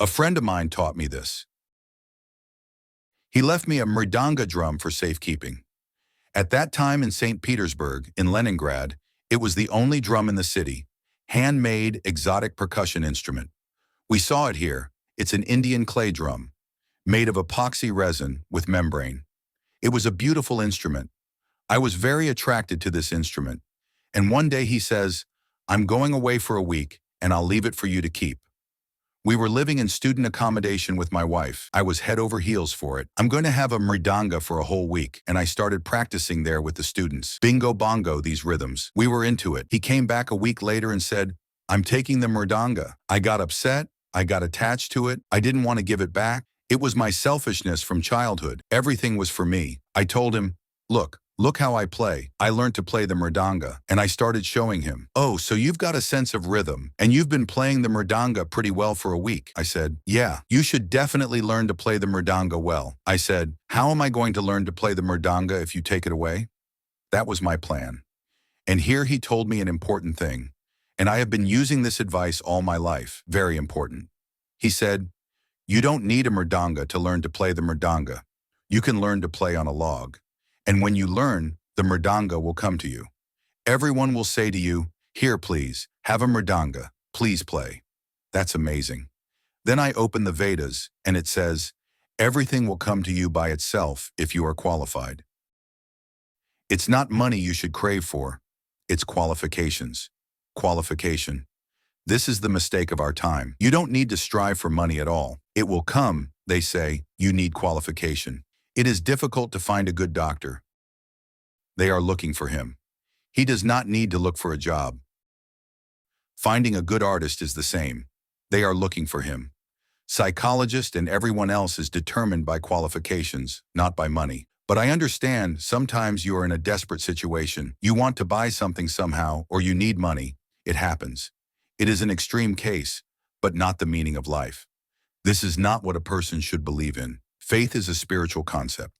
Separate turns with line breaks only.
A friend of mine taught me this. He left me a mridanga drum for safekeeping. At that time in St. Petersburg, in Leningrad, it was the only drum in the city, handmade, exotic percussion instrument. We saw it here. It's an Indian clay drum, made of epoxy resin with membrane. It was a beautiful instrument. I was very attracted to this instrument. And one day he says, "I'm going away for a week, and I'll leave it for you to keep." We were living in student accommodation with my wife. I was head over heels for it. I'm going to have a mridanga for a whole week, and I started practicing there with the students. Bingo bongo, these rhythms. We were into it. He came back a week later and said, "I'm taking the mridanga." I got upset. I got attached to it. I didn't want to give it back. It was my selfishness from childhood. Everything was for me. I told him, Look how I play. I learned to play the mridanga, and I started showing him. "Oh, so you've got a sense of rhythm, and you've been playing the mridanga pretty well for a week." I said, "Yeah, you should definitely learn to play the mridanga well." I said, "How am I going to learn to play the mridanga if you take it away?" That was my plan. And here he told me an important thing, and I have been using this advice all my life. Very important. He said, "You don't need a mridanga to learn to play the mridanga. You can learn to play on a log. And when you learn, the mridanga will come to you. Everyone will say to you, 'Here, please, have a mridanga. Please play.'" That's amazing. Then I open the Vedas, and it says, "Everything will come to you by itself if you are qualified." It's not money you should crave for. It's qualifications. Qualification. This is the mistake of our time. You don't need to strive for money at all. It will come, they say. You need qualification. It is difficult to find a good doctor. They are looking for him. He does not need to look for a job. Finding a good artist is the same. They are looking for him. Psychologist and everyone else is determined by qualifications, not by money. But I understand sometimes you are in a desperate situation. You want to buy something somehow, or you need money. It happens. It is an extreme case, but not the meaning of life. This is not what a person should believe in. Faith is a spiritual concept.